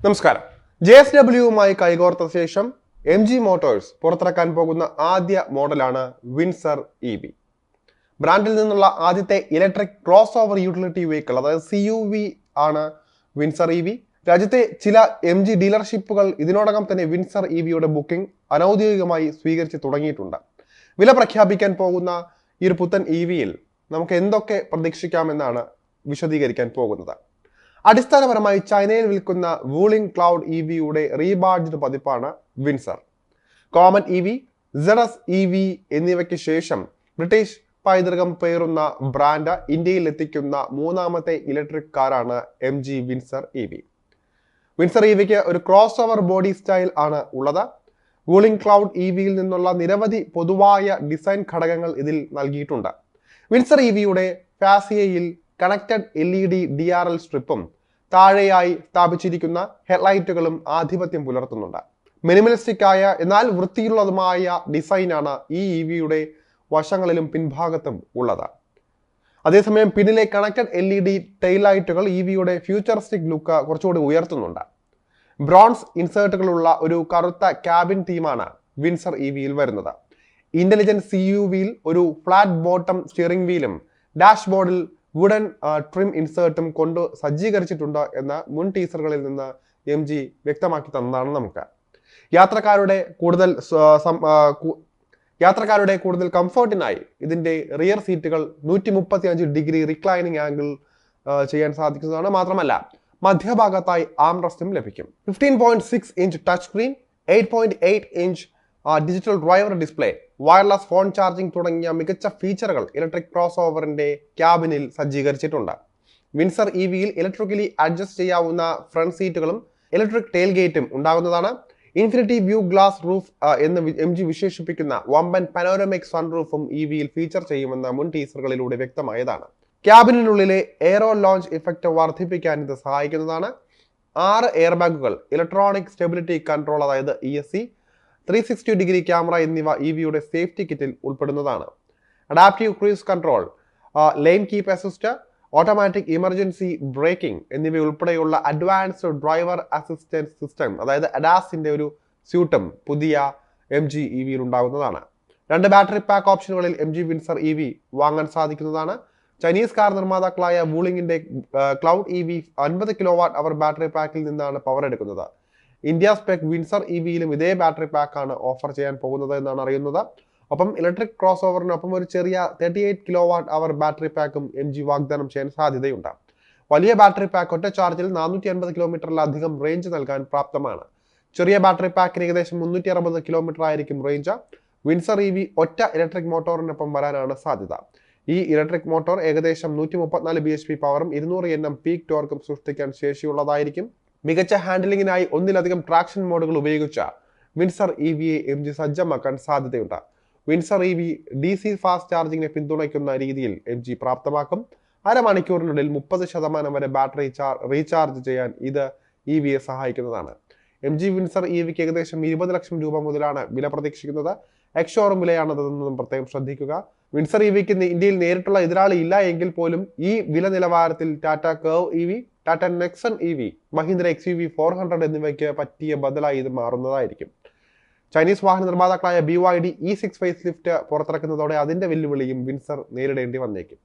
നമസ്കാരം. JSWയുമായി കൈകോർത്ത ശേഷം MG Motors പുറത്തിറക്കാൻ പോകുന്ന ആദ്യ മോഡലാണ് വിൻസർ EV. ബ്രാൻഡിൽ നിന്നുള്ള ആദ്യത്തെ electric cross over utility vehicle, അതായത് CUV ആണ് വിൻസർ EV. രാജ്യത്തെ ചില MG ഡീലർഷിപ്പുകൾ ഇതിനോടകം തന്നെ വിൻസർ EVയുടെ ബുക്കിംഗ് അനൌദ്യോഗികമായി സ്വീകരിച്ച് തുടങ്ങിയിട്ടുണ്ട്. വില പ്രഖ്യാപിക്കാൻ പോകുന്ന ഈ ഒരു പുത്തൻ EVയിൽ നമുക്ക് എന്തൊക്കെ പ്രതീക്ഷിക്കാമെന്നാണ് വിശദീകരിക്കാൻ പോകുന്നത്. അടിസ്ഥാനപരമായി ചൈനയിൽ വിൽക്കുന്ന വൂളിംഗ് ക്ലൗഡ് EVയുടെ റീബാഡ്ജ്ഡ് പതിപ്പാണ് Windsor. Common EV, ZS EV എന്നിവയ്ക്ക് ശേഷം ബ്രിട്ടീഷ് പൈതൃകം പേറുന്ന ബ്രാൻഡ് ഇന്ത്യയിൽ എത്തിക്കുന്ന മൂന്നാമത്തെ ഇലക്ട്രിക് കാറാണ് MG വിൻസർ EV. വിൻസർ EVക്ക് ഒരു ക്രോസ് ഓവർ ബോഡി സ്റ്റൈൽ ആണ് ഉള്ളത്. വൂളിംഗ് ക്ലൗഡ് EVയിൽ നിന്നുള്ള നിരവധി പൊതുവായ ഡിസൈൻ ഘടകങ്ങൾ ഇതിൽ നൽകിയിട്ടുണ്ട്. വിൻസർ EVയുടെ ഫാസിയയിൽ കണക്റ്റഡ് LED DRL സ്ട്രിപ്പും താഴെയായി സ്ഥാപിച്ചിരിക്കുന്ന ഹെഡ്ലൈറ്റുകളും ആധിപത്യം പുലർത്തുന്നുണ്ട്. മിനിമലിസ്റ്റിക് ആയ എന്നാൽ വൃത്തിയുള്ളതുമായ ഡിസൈനാണ് ഈ EVയുടെ വശങ്ങളിലും പിൻഭാഗത്തും ഉള്ളത്. അതേസമയം പിന്നിലെ കണക്റ്റഡ് LED ടെയിൽ ലൈറ്റുകൾ EVയുടെ ഫ്യൂച്ചറിസ്റ്റിക് ലുക്ക് കുറച്ചുകൂടി ഉയർത്തുന്നുണ്ട്. ബ്രോൺസ് ഇൻസേർട്ടുകളുള്ള ഒരു കറുത്ത ക്യാബിൻ തീമാണ് വിൻസർ EVയിൽ വരുന്നത്. ഇന്റലിജന്റ് CUVയിൽ ഒരു ഫ്ലാറ്റ് ബോട്ടം സ്റ്റിയറിംഗ് വീലും ഡാഷ്ബോർഡിൽ വുഡൻ ട്രിം ഇൻസേർട്ടും കൊണ്ട് സജ്ജീകരിച്ചിട്ടുണ്ട് എന്ന മുൻ ടീസറുകളിൽ നിന്ന് MG വ്യക്തമാക്കി തന്നതാണ് നമുക്ക്. യാത്രക്കാരുടെ കൂടുതൽ കംഫർട്ടിനായി ഇതിന്റെ റിയർ സീറ്റുകൾ 135 ഡിഗ്രി റിക്ലൈനിങ് ആംഗിൾ ചെയ്യാൻ സാധിക്കുന്നതാണ്. മാത്രമല്ല മധ്യഭാഗത്തായി ആംറസ്റ്റും ലഭിക്കും. 15.6 inch touch screen, 8.8 inch digital driver display, wireless phone charging തുടങ്ങിയ മികച്ച ഫീച്ചറുകൾ ഇലക്ട്രിക് ക്രോസ് ഓവറിന്റെ ക്യാബിനിൽ സജ്ജീകരിച്ചിട്ടുണ്ട്. വിൻസർ EVയിൽ ഇലക്ട്രിക്കലി അഡ്ജസ്റ്റ് ചെയ്യാവുന്ന ഫ്രണ്ട് സീറ്റുകളും ഇലക്ട്രിക് ടെയിൽ ഗേറ്റും ഉണ്ടാകുന്നതാണ്. ഇൻഫിനിറ്റി വ്യൂ ഗ്ലാസ് റൂഫ് എന്ന് MG വിശേഷിപ്പിക്കുന്ന വമ്പൻ പനോരമിക് സൺറൂഫും EVയിൽ ഫീച്ചർ ചെയ്യുമെന്ന് മുൻ ടീസറുകളിലൂടെ വ്യക്തമായതാണ്. ക്യാബിനുള്ളിലെ എയറോ ലോഞ്ച് ഇഫക്റ്റ് വർദ്ധിപ്പിക്കാൻ ഇത് സഹായിക്കുന്നതാണ്. 6 എയർ ബാഗുകൾ, ഇലക്ട്രോണിക് സ്റ്റെബിലിറ്റി കൺട്രോൾ അതായത് ESC, 360 ഡിഗ്രി ക്യാമറ എന്നിവ EVയുടെ സേഫ്റ്റി കിറ്റിൽ ഉൾപ്പെടുന്നതാണ്. Adaptive cruise control, lane keep assist, automatic emergency braking എന്നിവ ഉൾപ്പെടെയുള്ള അഡ്വാൻസ്ഡ് ഡ്രൈവർ അസിസ്റ്റൻസ് സിസ്റ്റം അതായത് അഡാസിന്റെ ഒരു സ്യൂട്ടും പുതിയ MG EVയിൽ ഉണ്ടാകുന്നതാണ്. 2 ബാറ്ററി പാക്ക് ഓപ്ഷനുകളിൽ MG വിൻസർ EV വാങ്ങാൻ സാധിക്കുന്നതാണ്. ചൈനീസ് കാർ നിർമ്മാതാക്കളായ വൂളിംഗിന്റെ ക്ലൗഡ് EV 50 kWh ബാറ്ററി പാക്കിൽ നിന്നാണ് പവർ എടുക്കുന്നത്. ഇന്ത്യ സ്പെക് വിൻസർ EVയിലും ഇതേ ബാറ്ററി പാക്കാണ് ഓഫർ ചെയ്യാൻ പോകുന്നത് എന്നാണ് അറിയുന്നത്. ഒപ്പം ഇലക്ട്രിക് ക്രോസ് ഓവറിനൊപ്പം ഒരു ചെറിയ 38 kWh ബാറ്ററി പാക്കും MG വാഗ്ദാനം ചെയ്യാൻ സാധ്യതയുണ്ട്. വലിയ ബാറ്ററി പാക്ക് ഒറ്റ ചാർജിൽ 450 കിലോമീറ്ററിലധികം റേഞ്ച് നൽകാൻ പ്രാപ്തമാണ്. ചെറിയ ബാറ്ററി പാക്കിന് ഏകദേശം 360 കിലോമീറ്റർ ആയിരിക്കും റേഞ്ച്. വിൻസർ EV ഒറ്റ ഇലക്ട്രിക് മോട്ടോറിനൊപ്പം വരാനാണ് സാധ്യത. ഈ ഇലക്ട്രിക് മോട്ടോർ ഏകദേശം 134 bhp പവറും 200 Nm പീക്ക് ടോർക്കും സൃഷ്ടിക്കാൻ ശേഷിയുള്ളതായിരിക്കും. മികച്ച ഹാൻഡിലിംഗിനായി ഒന്നിലധികം ട്രാക്ഷൻ മോഡുകൾ ഉപയോഗിച്ച വിൻസർ EVയെ MG സജ്ജമാക്കാൻ സാധ്യതയുണ്ട്. വിൻസർ EV DC ഫാസ്റ്റ് ചാർജിങ്ങിനെ പിന്തുണയ്ക്കുന്ന രീതിയിൽ MG പ്രാപ്തമാക്കും. അരമണിക്കൂറിനുള്ളിൽ 30% വരെ ബാറ്ററി റീചാർജ് ചെയ്യാൻ ഇത് EVയെ സഹായിക്കുന്നതാണ്. MG വിൻസർ EVക്ക് ഏകദേശം 20 ലക്ഷം രൂപ മുതലാണ് വില പ്രതീക്ഷിക്കുന്നത്. എക്സ്ഷോറും വിലയാണതെന്നും പ്രത്യേകം ശ്രദ്ധിക്കുക. വിൻസർ EVക്ക് ഇന്ത്യയിൽ നേരിട്ടുള്ള എതിരാളി ഇല്ല എങ്കിൽ പോലും ഈ വില നിലവാരത്തിൽ Tata curve EV, Tata Nexon EV, Mahindra XUV 400 എന്നിവയ്ക്ക് പറ്റിയ ബദലായി ഇത് മാറുന്നതായിരിക്കും. ചൈനീസ് വാഹന നിർമ്മാതാക്കളായ BYD E6 ഫേസ് ലിഫ്റ്റ് പുറത്തിറക്കുന്നതോടെ അതിന്റെ വെല്ലുവിളിയും വിൻസർ നേരിടേണ്ടി വന്നേക്കും.